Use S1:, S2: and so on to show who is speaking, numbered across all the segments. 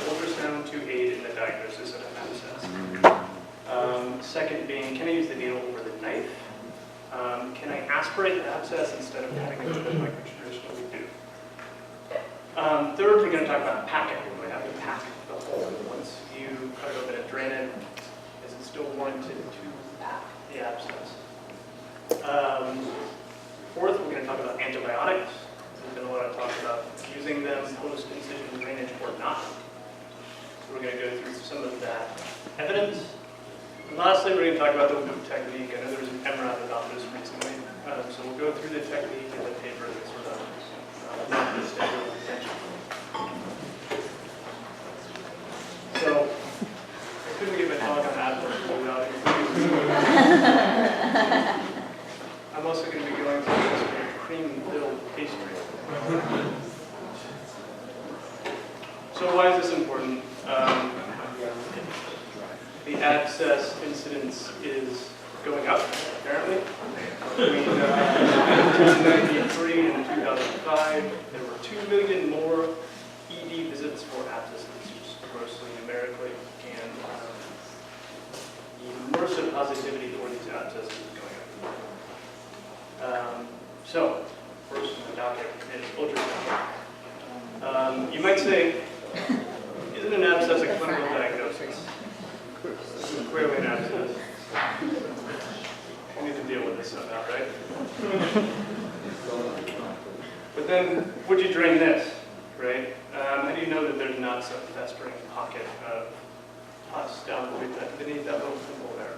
S1: ultrasound to aid in the diagnosis of an abscess? Second being, can I use the needle over the knife? Can I aspirate the abscess instead of cutting it open like we traditionally do? Third, we're going to talk about packing. We have to pack the hole once you cut it open and drain it. Is it still warranted to pack the abscess? Fourth, we're going to talk about antibiotics. There's been a lot of talk about using them post-incision drainage or not. So we're going to go through some of that evidence. And lastly, we're going to talk about the loop technique. I know there was an MRAP about this recently. So we'll go through the technique and the paper that's sort of not the standard of attention. So I couldn't give a talk on abscess without including. I'm also going to be going through this cream-filled pastry. So why is this important? The abscess incidence is going up, apparently. Between 1993 and 2005, there were 2 million more ED visits for abscesses, just grossly numerically, and the immersive positivity for these abscesses is going up. So, first on the docket is ultrasound. You might say, isn't an abscess a clinical diagnosis? This is clearly an abscess. We need to deal with this somehow, right? But then, would you drain this, right? How do you know that there's not some festering pocket of pus down beneath that little pimple there?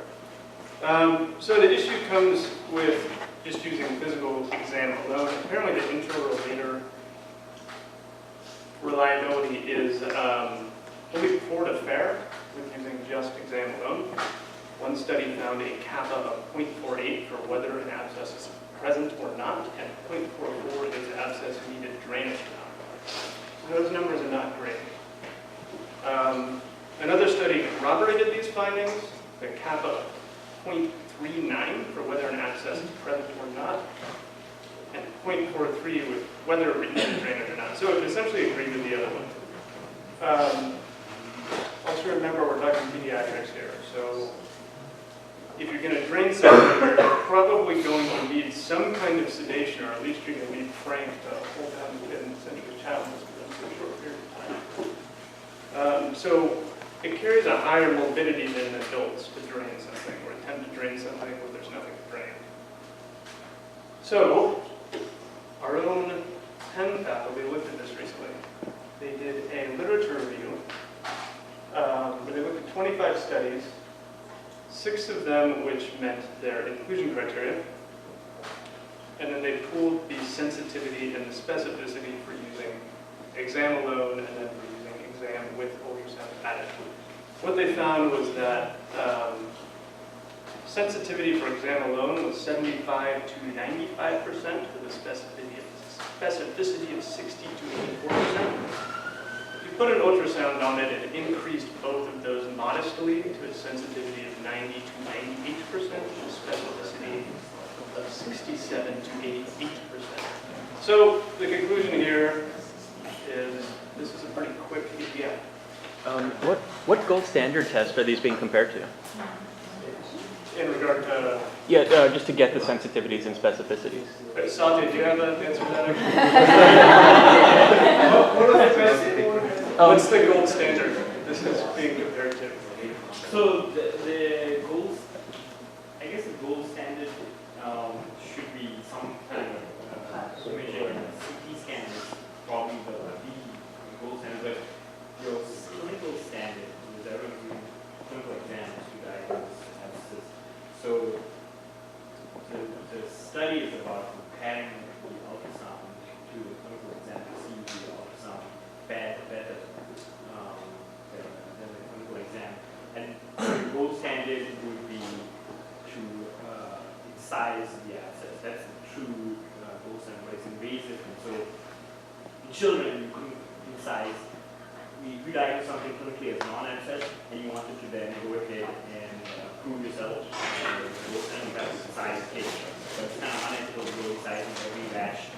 S1: So the issue comes with just using physical exam alone. Apparently the Interrater reliability is only poor to fair with using just exam alone. One study found a kappa of 0.48 for whether an abscess is present or not, and 0.44 is abscess needed drainage or not. So those numbers are not great. Another study corroborated these findings, the kappa of 0.39 for whether an abscess is present or not, and 0.43 with whether it needed drainage or not. So it essentially agreed with the other one. Also remember, we're talking pediatrics here. So if you're going to drain something, you're probably going to need some kind of sedation, or at least you're going to need Frank to hold down the kid and essentially challenge this for a short period of time. So it carries a higher morbidity than adults to drain something, or attempt to drain something where there's nothing to drain. So our own Penn faculty looked at this recently. They did a literature review where they looked at 25 studies, 6 of them which met their inclusion criteria, and then they pooled the sensitivity and the specificity for using exam alone and then for using exam with ultrasound added. What they found was that sensitivity for exam alone was 75 to 95% with a specificity of 60 to 84%. If you put an ultrasound on it, it increased both of those modestly to a sensitivity of 90 to 98%, and a specificity of 67 to 88%. So the conclusion here is this is a pretty quick EPM.
S2: What gold standard test are these being compared to?
S1: In regard to...
S2: Yeah, just to get the sensitivities and specificities.
S1: Satya, do you have an answer to that? What's the gold standard this is being compared to?
S3: So the gold, I guess the gold standard should be some kind of imaging. CT scan is probably the gold standard, but your clinical standard is every clinical exams to diagnose abscesses. So the study is about comparing the ultrasound to a clinical exam to see the ultrasound better than the clinical exam. And the gold standard would be to incise the abscess. That's the true gold standard, but it's invasive. And so in children, you couldn't incise. We diagnose something clinically as non-abscess, and you wanted to then go ahead and prove yourself. And you have to incise the case. But it's kind of unethical to go incising every batch you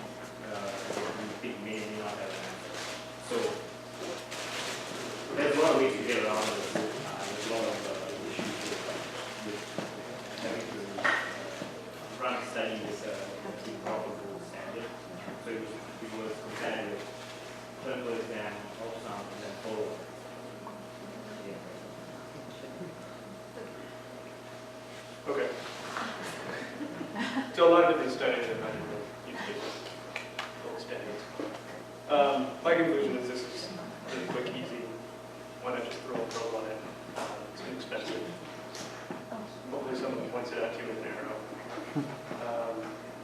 S3: think may or may not have an abscess. So of ways to get around it. There's a lot of issues with having to run a study with a proper gold standard. So it was compared with clinical exam, ultrasound, and then follow-up.
S1: Okay. So a lot of different studies have had use different gold standards. My conclusion is this is really quick, easy. Why not just throw a probe on it? It's inexpensive. Hopefully someone points it out to you in an arrow.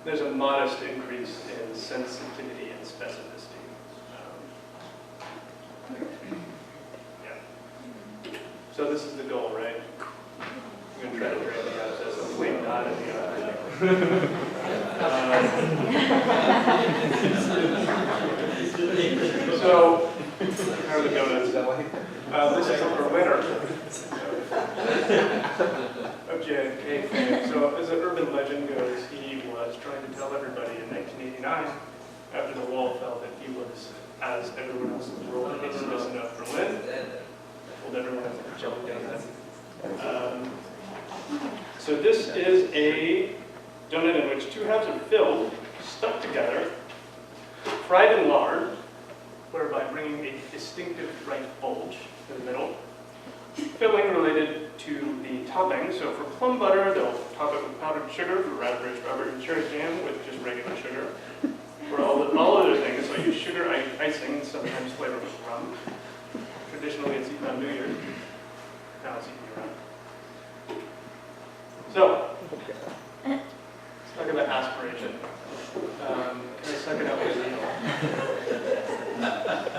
S1: There's a modest increase in sensitivity and specificity. Yeah. So this is the goal, right? I'm going to try to drain the abscess, hopefully not in the eye. So, how are the donuts? This is a Berliner of JFK fame. So, as the urban legend goes, he was trying to tell everybody in 1989, after the wall fell, that he was, as everyone else in the world, a citizen of Berlin. Told everyone else to jump down that. So this is a donut in which two halves are filled, stuck together, fried in lard, whereby bringing a distinctive bright bulge in the middle. Filling related to the topping. So for plum butter, they'll top it with powdered sugar. For raspberry, strawberry, and cherry jam with just regular sugar. For all other things, I use sugar icing, sometimes flavored with rum. Traditionally, it's eaten on New Year's. Now it's eaten around. So, let's talk about aspiration. Can I suck it up with a needle?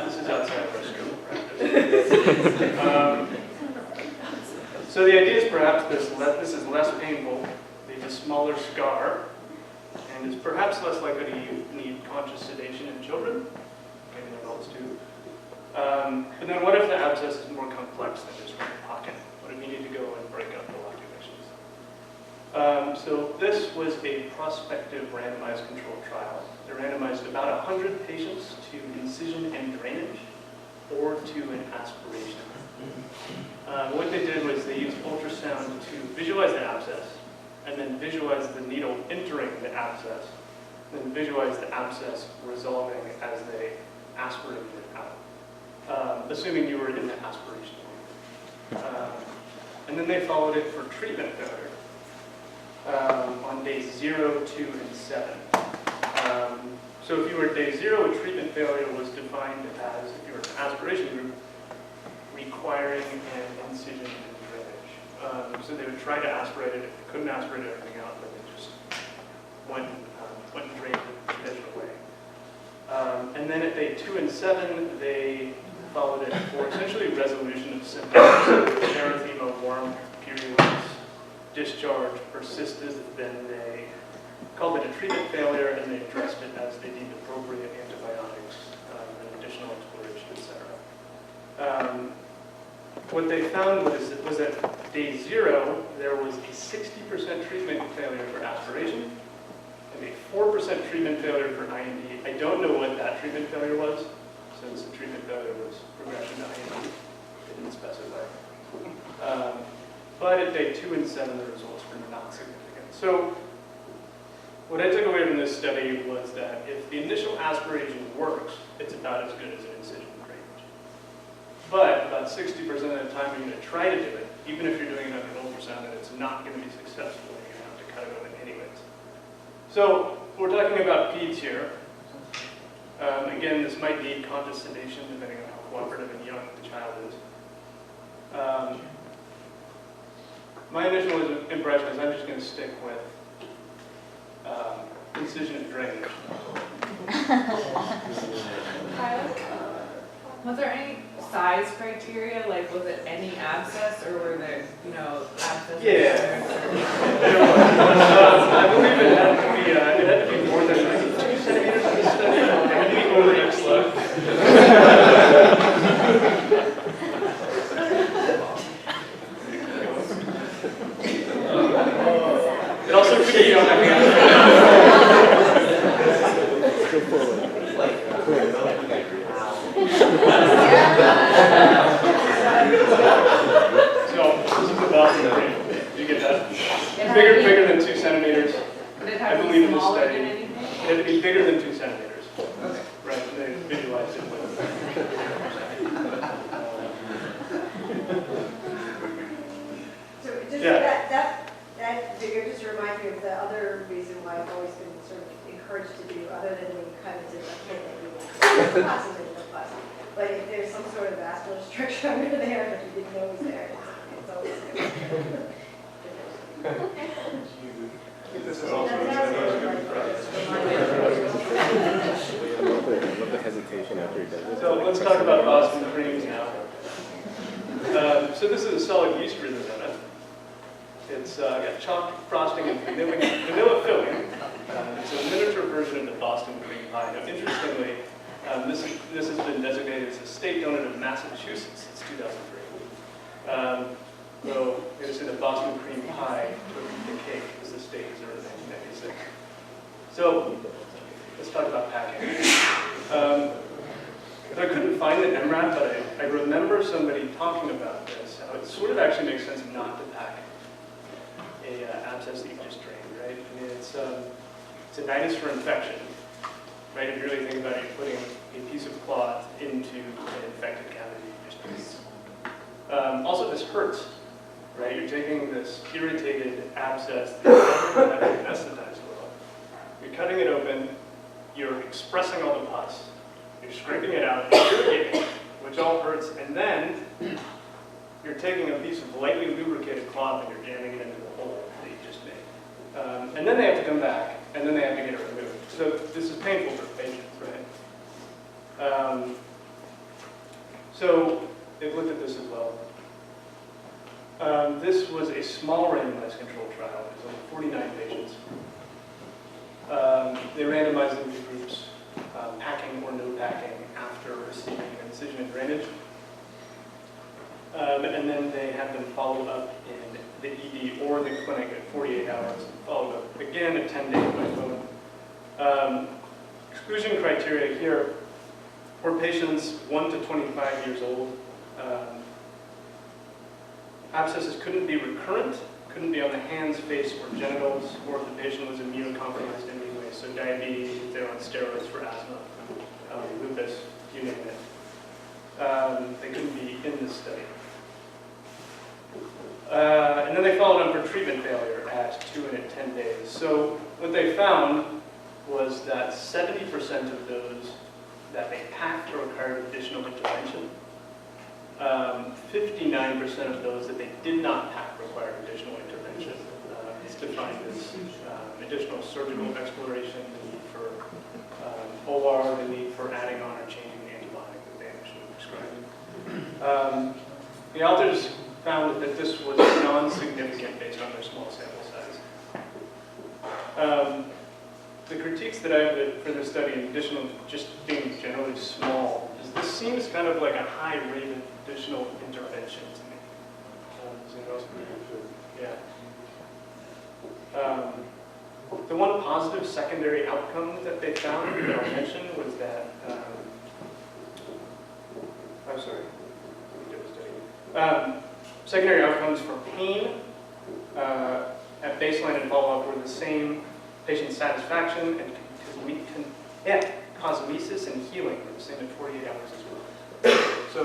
S1: This is outside of our scope of practice. So the idea is perhaps this is less painful, leaves a smaller scar, and is perhaps less likely to need conscious sedation in children, maybe in adults too. But then what if the abscess is more complex than just one pocket? What if you need to go and break up the loculations? So this was a prospective randomized controlled trial. They randomized about 100 patients to incision and drainage, or to an aspiration. What they did was they used ultrasound to visualize the abscess, and then visualize the needle entering the abscess, and then visualize the abscess resolving as they aspirated it out, assuming you were in the aspiration room. And then they followed it for treatment failure on days 0, 2, and 7. So if you were at day 0, a treatment failure was defined as, if you were in an aspiration group, requiring an incision and drainage. So they would try to aspirate it. If they couldn't aspirate everything out, then they just went and drained it the traditional way. And then at day 2 and 7, they followed it for essentially resolution of symptoms. So if erythema, warm periods, discharge persisted, then they called it a treatment failure, and they addressed it as they deemed appropriate, antibiotics, and additional exploration, etc. What they found was that day 0, there was a 60% treatment failure for aspiration, and a 4% treatment failure for IND. I don't know what that treatment failure was, since the treatment failure was progression to IND. They didn't specify. But at day 2 and 7, the results were not significant. So what I took away from this study was that if the initial aspiration works, it's about as good as an incision drainage. But about 60% of the time you're going to try to do it, even if you're doing it under ultrasound and it's not going to be successful, you're going to have to cut it open anyways. So we're talking about peds here. Again, this might need conscious sedation depending on how cooperative and young the child is. My initial impression is I'm just going to stick with incision and drainage.
S4: Was there any size criteria? Like, was it any abscess, or were there, abscesses?
S1: Yeah. I believe it had to be more than 2 centimeters in the study. It had to be over each slug. It also could be
S5: urge to do, other than when you cut into the kid that you want. No fuss, no fuss. But if there's some sort of vascular restriction under there that you didn't know was there, it's always good.
S1: This is also a good practice.
S6: I love the hesitation after he does it.
S1: So let's talk about Boston creams now. So this is a solid yeast-ridden donut. It's got chocolate frosting and vanilla filling. It's a miniature version of the Boston cream pie. Now, interestingly, this has been designated as a state donut of Massachusetts since 2003. So I'm going to say the Boston cream pie took the cake as the state dessert in 1996. So let's talk about packing. I couldn't find the MRAP, but I remember somebody talking about this, how it sort of actually makes sense not to pack a abscess that you've just drained, right? I mean, it's a nidus for infection, right? If you really think about it, you're putting a piece of cloth into an infected cavity you just drained. Also, this hurts, right? You're taking this irritated abscess that you haven't anesthetized well. You're cutting it open, you're expressing all the pus, you're scraping it out, you're irrigating, which all hurts, and then you're taking a piece of lightly lubricated cloth and you're jamming it into the hole that you just made. And then they have to come back, and then they have to get it removed. So this is painful for patients, right? So they've looked at this as well. This was a small randomized controlled trial. It was only 49 patients. They randomized them to groups, packing or no packing after receiving an incision and drainage. And then they had them follow up in the ED or the clinic at 48 hours, and followed up again at 10 days by phone. Exclusion criteria here for patients 1 to 25 years old. Abscesses couldn't be recurrent, couldn't be on the hands, face, or genitals, or if the patient was immunocompromised in any way. So diabetes, if they're on steroids for asthma, lupus, you name it. They couldn't be in this study. And then they followed up for treatment failure at 2 and at 10 days. So what they found was that 70% of those that they packed or required additional intervention. 59% of those that they did not pack required additional intervention. It's defined as additional surgical exploration, the need for OR, the need for adding on or changing the antibiotic that they initially prescribed. The authors found that this was non-significant based on their small sample size. The critiques that I have for this study, in addition to just being generally small, is this seems kind of like a high rate of additional intervention to me. Yeah. The one positive secondary outcome that they found that I'll mention was that, I'm sorry, secondary outcomes for pain at baseline and follow-up were the same. Patient satisfaction and cosmesis and healing were the same at 48 hours as well. So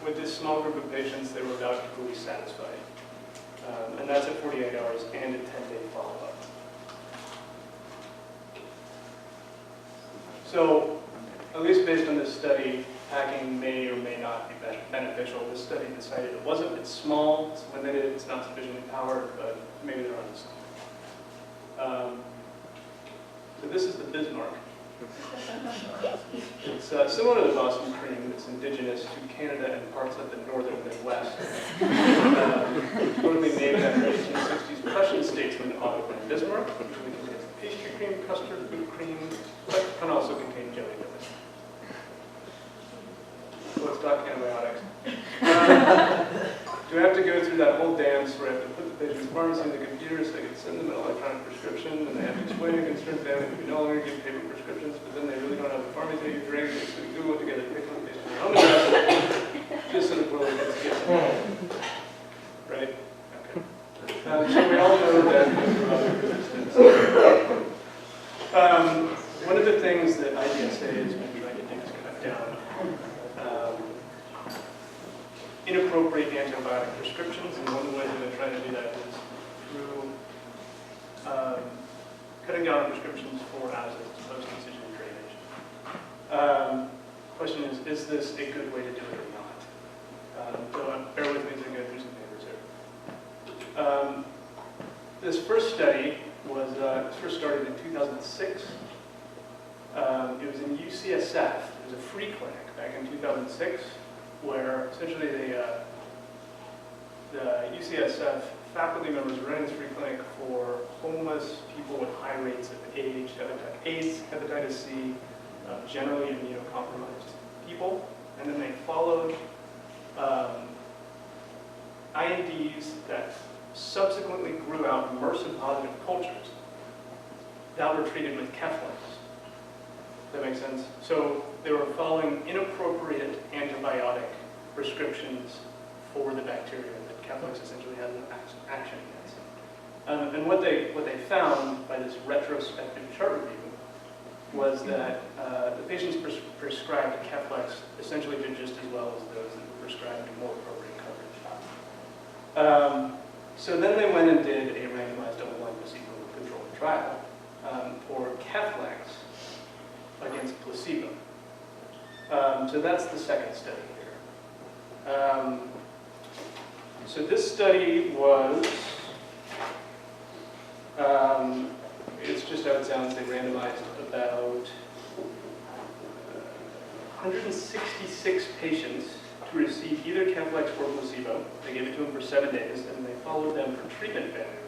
S1: with this small group of patients, they were about equally satisfied. And that's at 48 hours and a 10-day follow-up. So at least based on this study, packing may or may not be beneficial. This study decided it wasn't. It's small, it's limited, it's not sufficiently powered, but maybe they're on something. So this is the Bismarck. It's similar to the Boston cream. It's indigenous to Canada and parts of the northern Midwest. Totally named after 1860s Prussian statesman Otto von Bismarck, which contains pastry cream, custard, whipped cream, but can also contain jelly donuts. So let's talk antibiotics. Do I have to go through that whole dance where I have to put the patient's pharmacy in the computer so they can send them an electronic prescription, and they have to explain to concerned family that we no longer give paper prescriptions, but then they really don't have a pharmacy to drink, so we Google together, pick one patient home address, just so the poor lady gets to get some. Right? Okay. So we all know that antibiotic resistance. One of the things that IDSA has been trying to do is cut down inappropriate antibiotic prescriptions, and one of the ways that they're trying to do that is through cutting down on prescriptions for abscesses post-incision drainage. Question is this a good way to do it or not? So bear with me as I go through some papers here. This first study was first started in 2006. It was in UCSF. It was a free clinic back in 2006, where essentially the UCSF faculty members were running this free clinic for homeless people with high rates of AIDS, hepatitis C, generally immunocompromised people. And then they followed INDs that subsequently grew out MRSA-positive cultures that were treated with Keflex. Does that make sense? So they were following inappropriate antibiotic prescriptions for the bacteria that Keflex essentially has an action against. And what they found by this retrospective chart review was that the patients prescribed Keflex essentially did just as well as those that were prescribed more appropriate coverage. So then they went and did a randomized double-blind placebo-controlled trial for Keflex against placebo. So that's the second study here. So this study was, it's just how it sounds, they randomized about 166 patients to receive either Keflex or placebo. They gave it to them for 7 days, and they followed them for treatment failure,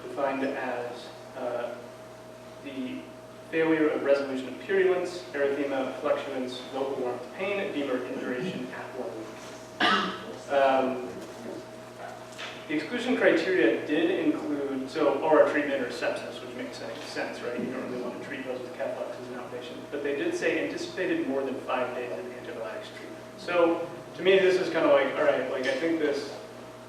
S1: defined as the failure of resolution of purulence, erythema, fluctuance, local warmth, pain, edema, or induration at 1 week. The exclusion criteria did include, or treatment or sepsis, which makes sense, right? You don't really want to treat those with Keflex as an outpatient. But they did say anticipated more than 5 days of antibiotics treatment. So to me, this is kind of like, all right, like I think this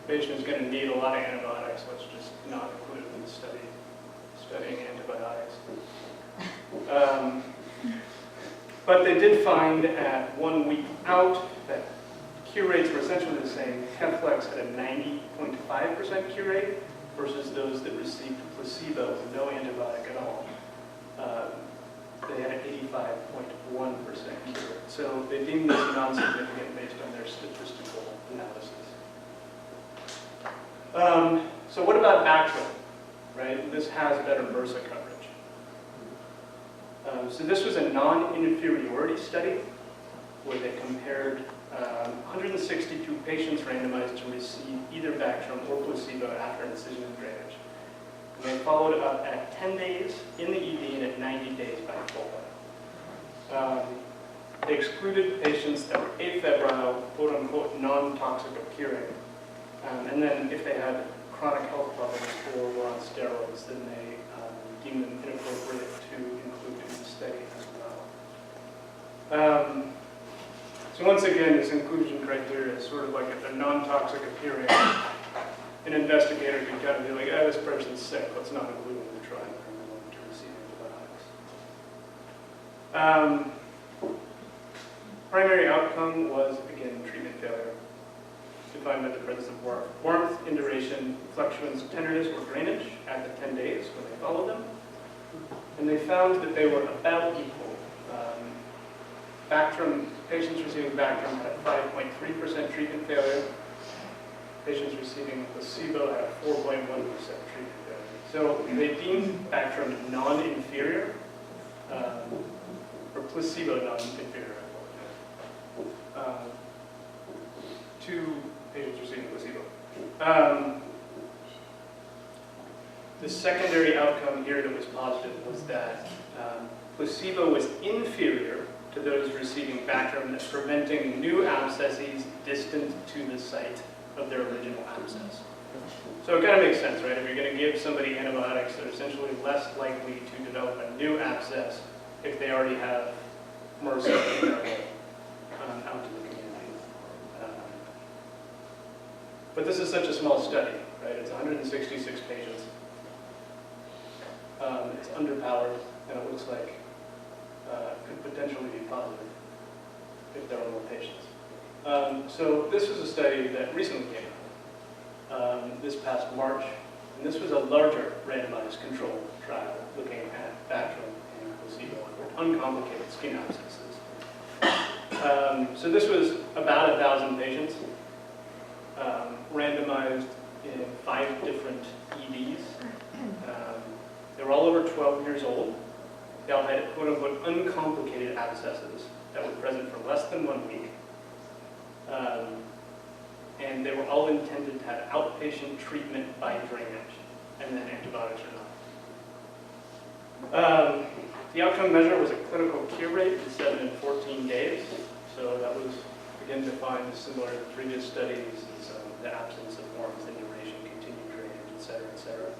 S1: patient is going to need a lot of antibiotics. Let's just not include it in the studying antibiotics. But they did find at 1 week out that cure rates were essentially the same. Keflex had a 90.5% cure rate versus those that received placebo with no antibiotic at all. They had 85.1% cure rate. So they deemed this non-significant based on their statistical analysis. So what about Bactrim, right? This has better MRSA coverage. So this was a non-inferiority study where they compared 162 patients randomized to receive either Bactrim or placebo after incision and drainage. And they followed up at 10 days in the ED and at 90 days by full. They excluded patients that were afebrile, quote-unquote, non-toxic appearing. And then if they had chronic health problems or were on steroids, then they deemed them inappropriate to include in the study as well. So once again, this inclusion criteria is sort of like if they're non-toxic appearing, an investigator can kind of be like, this person's sick, let's not include them in the trial, and they want to receive antibiotics. Primary outcome was, again, treatment failure, defined by the presence of warmth, induration, fluctuance, tenderness, or drainage at the 10 days when they followed them. And they found that they were about equal. Bactrim, patients receiving Bactrim had a 5.3% treatment failure. Patients receiving placebo had a 4.1% treatment failure. So they deemed Bactrim non-inferior, or placebo non-inferior, to patients receiving placebo. The secondary outcome here that was positive was that placebo was inferior to those receiving Bactrim, that's preventing new abscesses distant to the site of their original abscess. So it kind of makes sense, right? If you're going to give somebody antibiotics, they're essentially less likely to develop a new abscess if they already have MRSA out to the community. But this is such a small study, right? It's 166 patients. It's underpowered, and it looks like could potentially be positive if there are more patients. So this was a study that recently came out, this past March, And this was a larger randomized controlled trial looking at Bactrim and placebo for uncomplicated skin abscesses. So this was about 1,000 patients, randomized in 5 different EDs. They were all over 12 years old. They all had quote-unquote uncomplicated abscesses that were present for less than 1 week. And they were all intended to have outpatient treatment by drainage, and then antibiotics or not. The outcome measure was a clinical cure rate in 7 and 14 days. So that was, again, defined as similar to previous studies, as the absence of worms, the duration, continued drainage, et cetera, et cetera.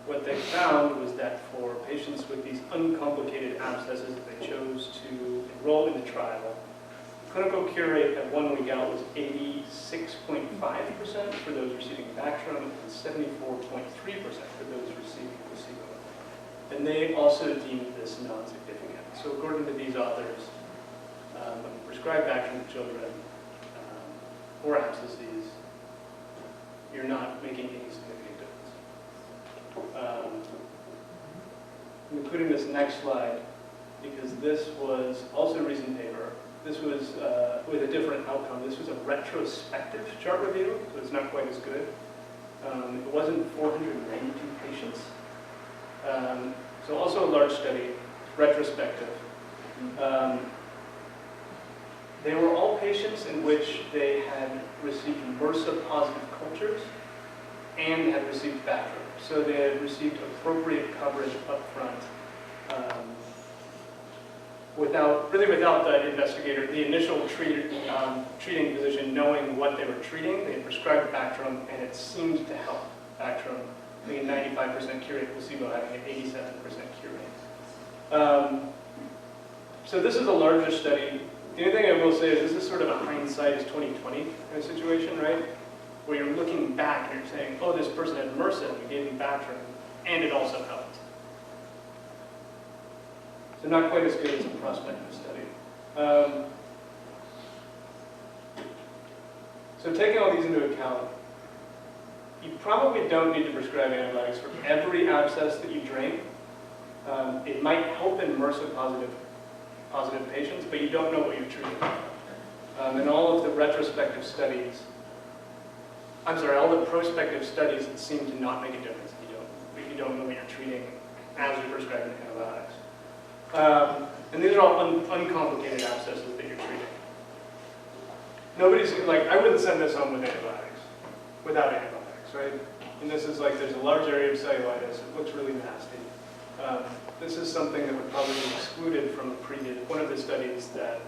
S1: What they found was that for patients with these uncomplicated abscesses that they chose to enroll in the trial, clinical cure rate at 1 week out was 86.5% for those receiving Bactrim and 74.3% for those receiving placebo. And they also deemed this non-significant. So according to these authors, when you prescribe Bactrim to children or abscesses, you're not making any significant difference. I'm including this next slide because this was also a recent paper. This was with a different outcome. This was a retrospective chart review, so it's not quite as good. It wasn't 492 patients. So also a large study, retrospective. They were all patients in which they had received MRSA-positive cultures and had received Bactrim. So they had received appropriate coverage up front without the investigator, the initial treating physician knowing what they were treating. They had prescribed Bactrim and it seemed to help. Bactrim being 95% cure rate, placebo having an 87% cure rate. So this is a larger study. The only thing I will say is this is sort of a hindsight is 2020 kind of situation, right? Where you're looking back and you're saying, oh, this person had MRSA, we gave him Bactrim, and it also helped. So not quite as good as a prospective study. So taking all these into account, you probably don't need to prescribe antibiotics for every abscess that you drain. It might help in MRSA-positive patients, but you don't know what you're treating. And all of the retrospective studies, all the prospective studies that seem to not make a difference if you don't know what you're treating as you're prescribing antibiotics. And these are all uncomplicated abscesses that you're treating. Nobody's, I wouldn't send this home with antibiotics, without antibiotics, right? And this is there's a large area of cellulitis, it looks really nasty. This is something that would probably be excluded from one of the studies that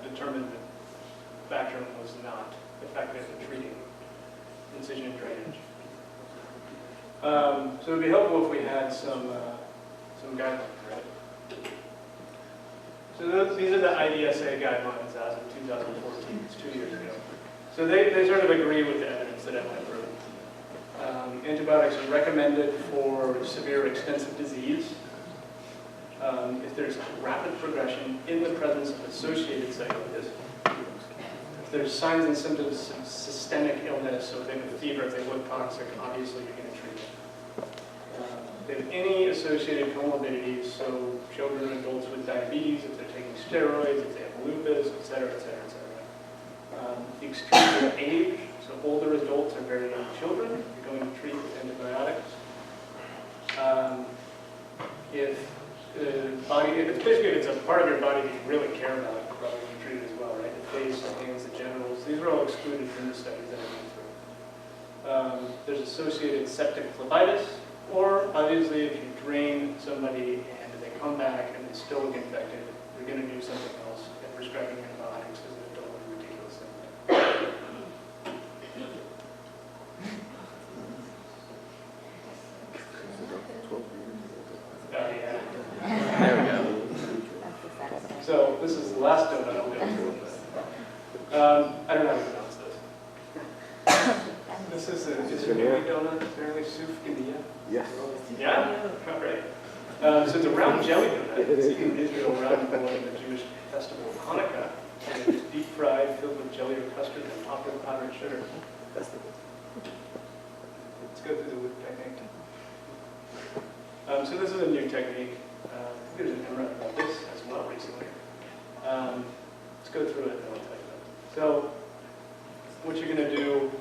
S1: determined that Bactrim was not effective in treating incision and drainage. So it would be helpful if we had some guidelines, right? So these are the IDSA guidelines as of 2014, it's 2 years ago. So they sort of agree with the evidence that I went through. Antibiotics are recommended for severe extensive disease. If there's rapid progression in the presence of associated cellulitis, if there's signs and symptoms of systemic illness, so if they have a fever, if they look toxic, obviously you're going to treat them. If they have any associated comorbidities, so children and adults with diabetes, if they're taking steroids, if they have lupus, et cetera, et cetera, et cetera. The extreme of age, so older adults are very young children, you're going to treat with antibiotics. If it's a part of your body that you really care about, you probably can treat it as well, right? The face, the hands, the genitals, these are all excluded from the studies that I went through. There's associated septic phlebitis, or obviously if you drain somebody and they come back and they still look infected, you're going to do something else, and prescribing antibiotics is a totally ridiculous thing.
S6: There we go.
S1: So this is the last donut I'll go through. I don't know how to pronounce this. This is a Israeli donut, apparently Sufganiyya.
S6: Yes.
S1: Yeah? All right. So it's a round jelly donut. It's eaten in Israel around the Jewish festival of Hanukkah. And it's deep fried, filled with jelly or custard and topped with powdered sugar.
S6: That's the
S1: Let's go through the loop technique. So this is a new technique. I think there's an MRAP about this as well recently. Let's go through it and I'll tell you about it. So what you're going to do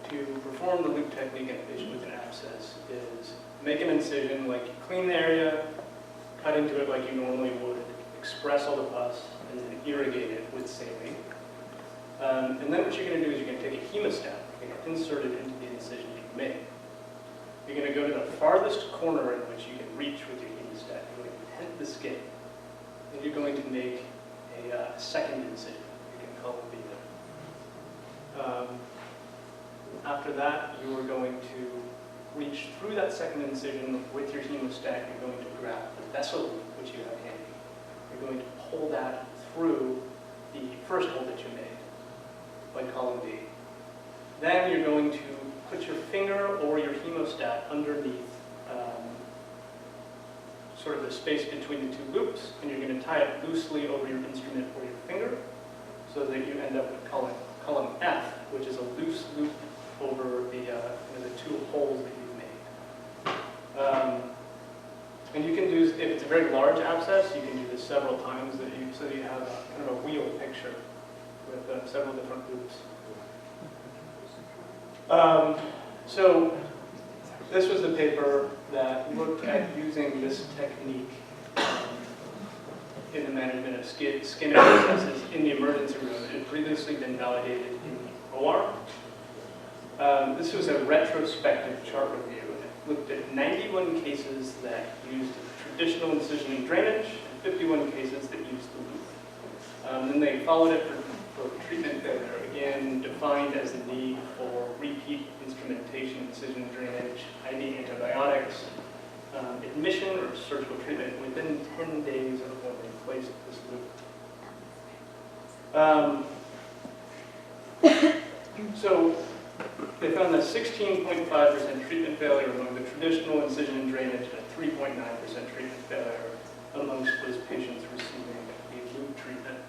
S1: to perform the loop technique in a patient with an abscess is make an incision, like you clean the area, cut into it like you normally would, express all the pus, and then irrigate it with saline. And then what you're going to do is you're going to take a hemostat and insert it into the incision you've made. You're going to go to the farthest corner in which you can reach with your hemostat. You're going to tent the skin. And you're going to make a second incision. You can call it the after that, you are going to reach through that second incision with your hemostat. You're going to grab the vessel loop, which you have handy. You're going to pull that through the first hole that you made, like column B. Then you're going to put your finger or your hemostat underneath sort of the space between the two loops, and you're going to tie it loosely over your instrument or your finger so that you end up with column F, which is a loose loop over the two holes that you've made. And you can do, if it's a very large abscess, you can do this several times so that you have kind of a wheel picture with several different loops. So this was the paper that looked at using this technique in the management of skin abscesses in the emergency room. It had previously been validated in the OR. This was a retrospective chart review. It looked at 91 cases that used traditional incision and drainage, and 51 cases that used the loop. Then they followed it for treatment failure, again defined as the need for repeat instrumentation, incision, drainage, IV antibiotics, admission or surgical treatment within 10 days of when they placed this loop. So they found that 16.5% treatment failure among the traditional incision and drainage and a 3.9% treatment failure amongst those patients receiving the loop treatment.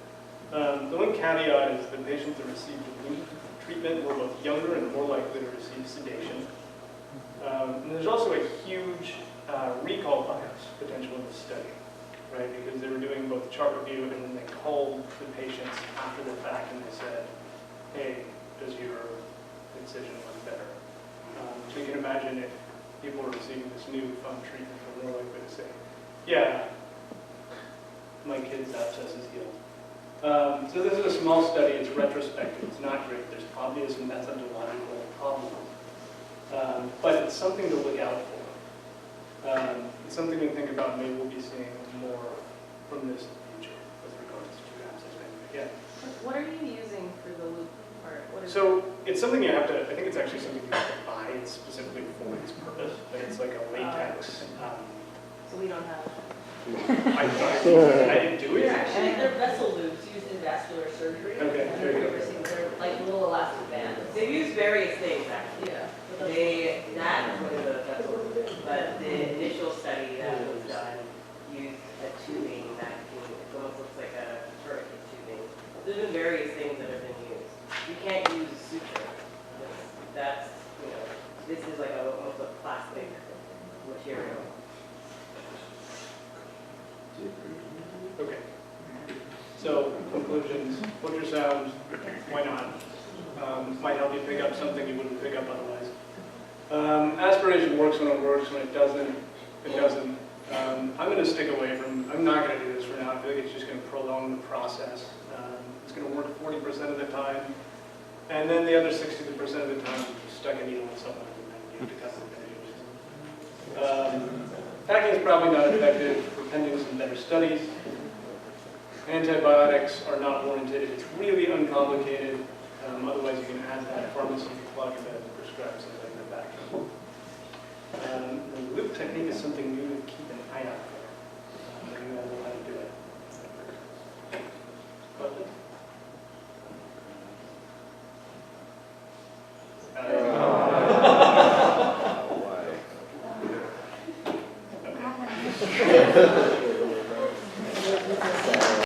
S1: The one caveat is the patients that received the loop treatment were both younger and more likely to receive sedation. And there's also a huge recall bias potential in this study, right? Because they were doing both chart review and then they called the patients after the fact and they said, hey, does your incision was better. So you can imagine if people are receiving this new fun treatment, they're more likely to say, yeah, my kid's abscess is healed. So this is a small study, it's retrospective, it's not great, there's obvious methodological problems. But it's something to look out for. It's something to think about, maybe we'll be seeing more from this in the future with regards to abscess management. Yeah.
S4: What are you using for the loop part? What is
S1: So it's something you have to, I think it's actually something you have to buy. It's specifically for its purpose, but it's like a latex.
S4: So we don't have.
S1: I didn't do it.
S7: Actually, they're vessel loops used in vascular surgery.
S1: Okay, there you go.
S7: They're like little elastic bands.
S8: They've used various things actually.
S7: Yeah.
S8: That was one of the vessel loops, but the initial study that was done used a tubing that it almost looks like a tourniquet tubing. There's been various things that have been used. You can't use suture. That's, this is like almost a plastic material.
S1: Okay. So conclusions, ultrasound, why not? Might help you pick up something you wouldn't pick up otherwise. Aspiration works when it works, when it doesn't, it doesn't. I'm going to stick away from, I'm not going to do this for now. I feel like it's just going to prolong the process. It's going to work 40% of the time. And then the other 60% of the time, you just stuck a needle in someone and then you have to cut the bandages. Packing is probably not effective for pending some better studies. Antibiotics are not warranted if it's really uncomplicated. Otherwise, you can add that pharmacy clog and prescribe something like that. The loop technique is something new